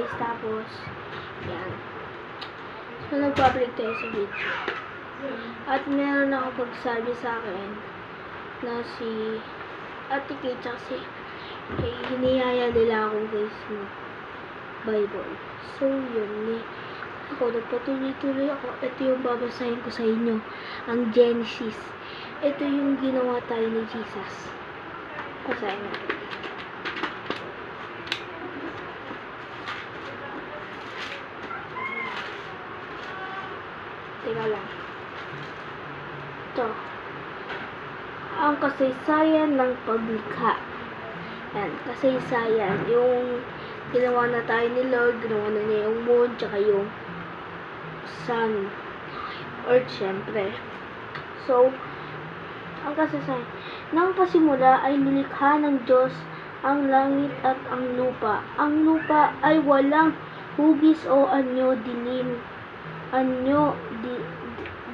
guys, tapos yan. So nagpabalik tayo sa video. At meron ako pagsabi sa akin na si Ate Kate tsaka si Kay, hinihaya nila ako guys mag Bible. So yun, ako nagpatuloy-tuloy ako. Ito yung babasahin ko sa inyo, ang Genesis. Ito yung ginawa tayo ni Jesus. Basahin natin. Teka lang. Ito. Ang kasaysayan ng paglikha. Yan, kasaysayan. Yung ginawa na tayo ni Lord, ginawa na niya yung moon, tsaka yung sun, earth, syempre. So, ang kasaysayan. Nang pasimula ay nilikha ng Diyos ang langit at ang lupa. Ang lupa ay walang hugis o anyo,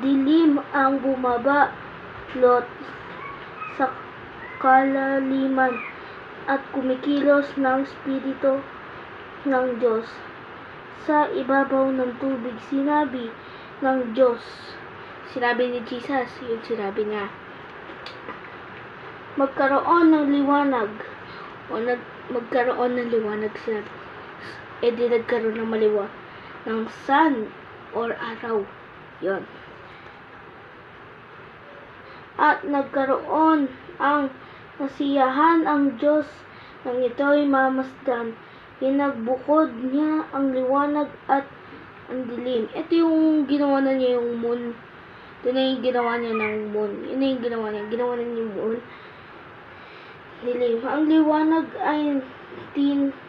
dilim ang bumaba lot sa kalaliman at kumikilos ng Espiritu ng Diyos sa ibabaw ng tubig. Sinabi ng Diyos, sinabi ni Jesus, yun sinabi niya, magkaroon ng liwanag o magkaroon ng liwanag, sinabi, di nagkaroon ng maliwanag ng sun or araw. Yon. At nagkaroon ang nasiyahan ang Diyos nang ito'y mamasdan. Pinagbukod niya ang liwanag at ang dilim. Ito yung ginawa na niya yung moon. Ito na yung ginawa niya ng moon. Yun na yung ginawa niya. Ginawa na niya yung moon. Dilim. Ang liwanag ay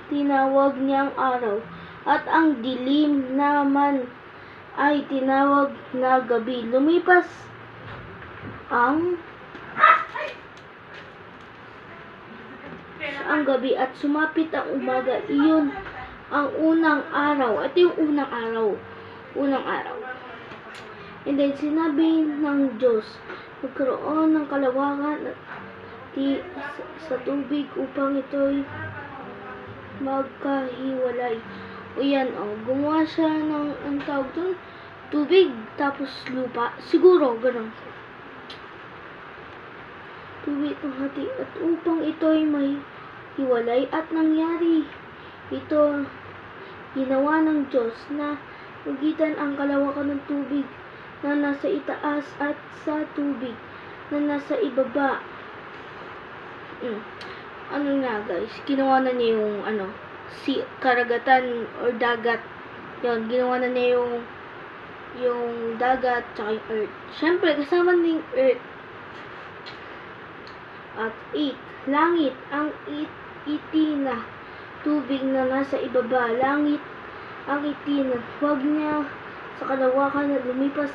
tinawag niyang araw. At ang dilim naman ay tinawag na gabi. Lumipas ang gabi at sumapit ang umaga. Iyon ang unang araw. Ito yung unang araw. Unang araw. And then sinabi ng Diyos, magkaroon ng kalawakan sa tubig upang ito'y magkahiwalay. O yan, gumawa siya ng, ang tawag doon, tubig, tapos lupa. Siguro, ganun. Tubig ang hati. At upang ito'y may hiwalay at nangyari ito, ginawa ng Diyos na magitan ang kalawakan ng tubig na nasa itaas at sa tubig na nasa ibaba. Ano na guys, ginawa na niya yung karagatan or dagat. Yun, ginawa na niya yung dagat tsaka yung earth. Syempre, kasama na yung earth. At 8. Langit, ang itina, tubig na nasa ibaba. Langit, ang itina. Huwag niya sa kalawakan na lumipas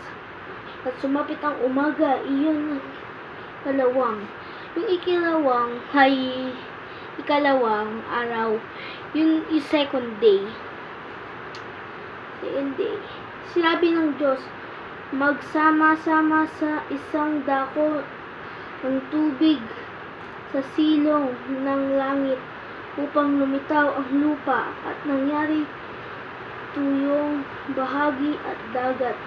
at sumapit ang umaga. Iyon ang kalawang. Yung ikalawang araw. Yung second day. Second day. Sinabi ng Diyos, magsama-sama sa isang dako ng tubig sa silong ng langit upang lumitaw ang lupa at nangyari tuyong bahagi at dagat.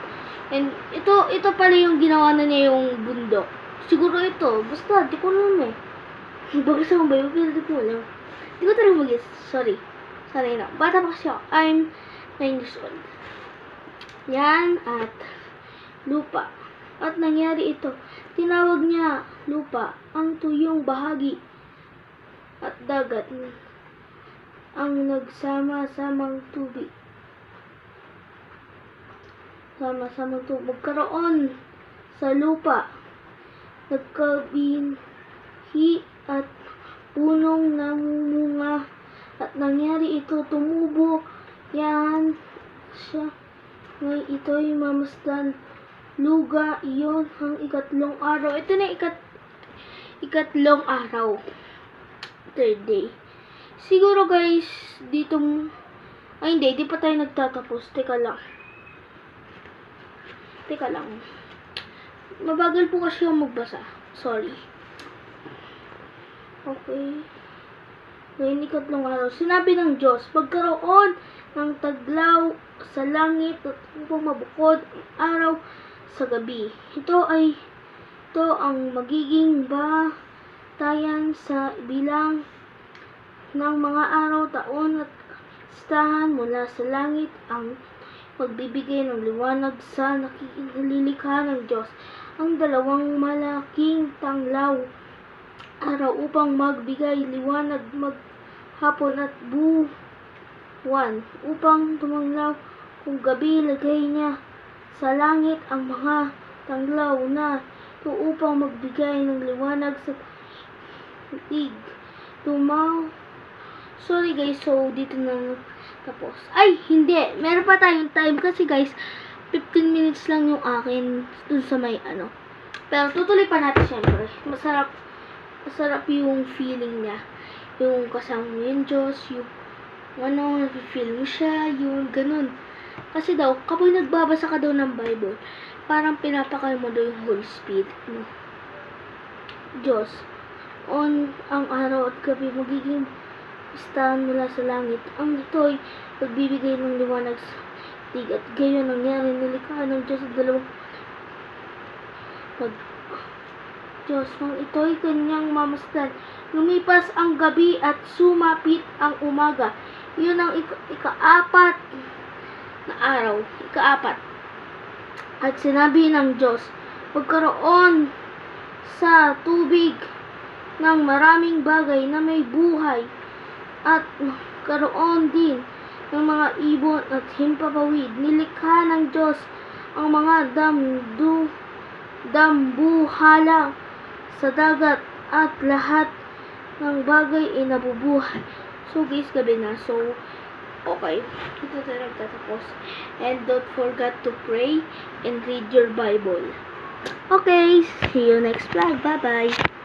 And ito pala yung ginawa na niya yung bundok. Siguro ito, basta di ko alam eh. Bagas ako ba yun? Pero di ko alam. Di ko talaga mag-guess. Sorry na. Bata pa kasi ako. I'm 9 years old. Yan at lupa. At nangyari ito. Tinawag niya lupa ang tuyong bahagi at dagat ang nagsama-samang tubig. Sama-samang tubig. Magkaroon sa lupa nagkabinhi at punong namumunga at nangyari ito, tumubo yan siya. Ngay ito'y mamasdan luga. Iyon ang ikatlong araw. Ito na ikatlong araw. Third day. Siguro guys, dito hindi pa tayo nagtatapos. Teka lang. Mabagal po kasi yung magbasa. Sorry. Okay. Ngayon, ikatlong araw, sinabi ng Diyos, magkaroon ng taglaw sa langit at upang mabukod ang araw sa gabi. Ito ang magiging batayan sa bilang ng mga araw, taon at listahan mula sa langit ang magbibigay ng liwanag sa nalilikha ng Diyos. Ang dalawang malaking tanglaw araw upang magbigay liwanag maghapon at buwan upang tumanglaw kung gabi. Lagay niya sa langit ang mga tanglaw na ito upang magbigay ng liwanag sa daigdig. Sorry guys, so dito na tapos. Ay, hindi. Meron pa tayong time kasi guys, 15 minutes lang yung akin dun sa may ano. Pero tutuloy pa natin syempre. Masarap yung feeling niya. Yung kasama mo yung Diyos, yung nafe-feel mo siya, yung ganun. Kasi daw, kapag nagbabasa ka daw ng Bible, parang pinapakay mo daw yung Holy Spirit mo. Diyos, on ang araw at gabi, magiging listahan mula sa langit. Ang ito'y magbibigay ng liwanag sa daigdig at gayon nangyari. Nilikha ng Diyos ang dalawang Diyos nang ito'y kanyang mamasdan. Lumipas ang gabi at sumapit ang umaga. Yun ang ikaapat na araw. Ikaapat. At sinabi ng Diyos, magkaroon sa tubig ng maraming bagay na may buhay at magkaroon din ng mga ibon at himpapawid. Nilikha ng Diyos ang mga dambuhalang sa dagat at lahat ng bagay ay nabubuhay. So guys, gabi na. So, okay. Ito na nagtatapos. And don't forget to pray and read your Bible. Okay, see you next vlog. Bye-bye.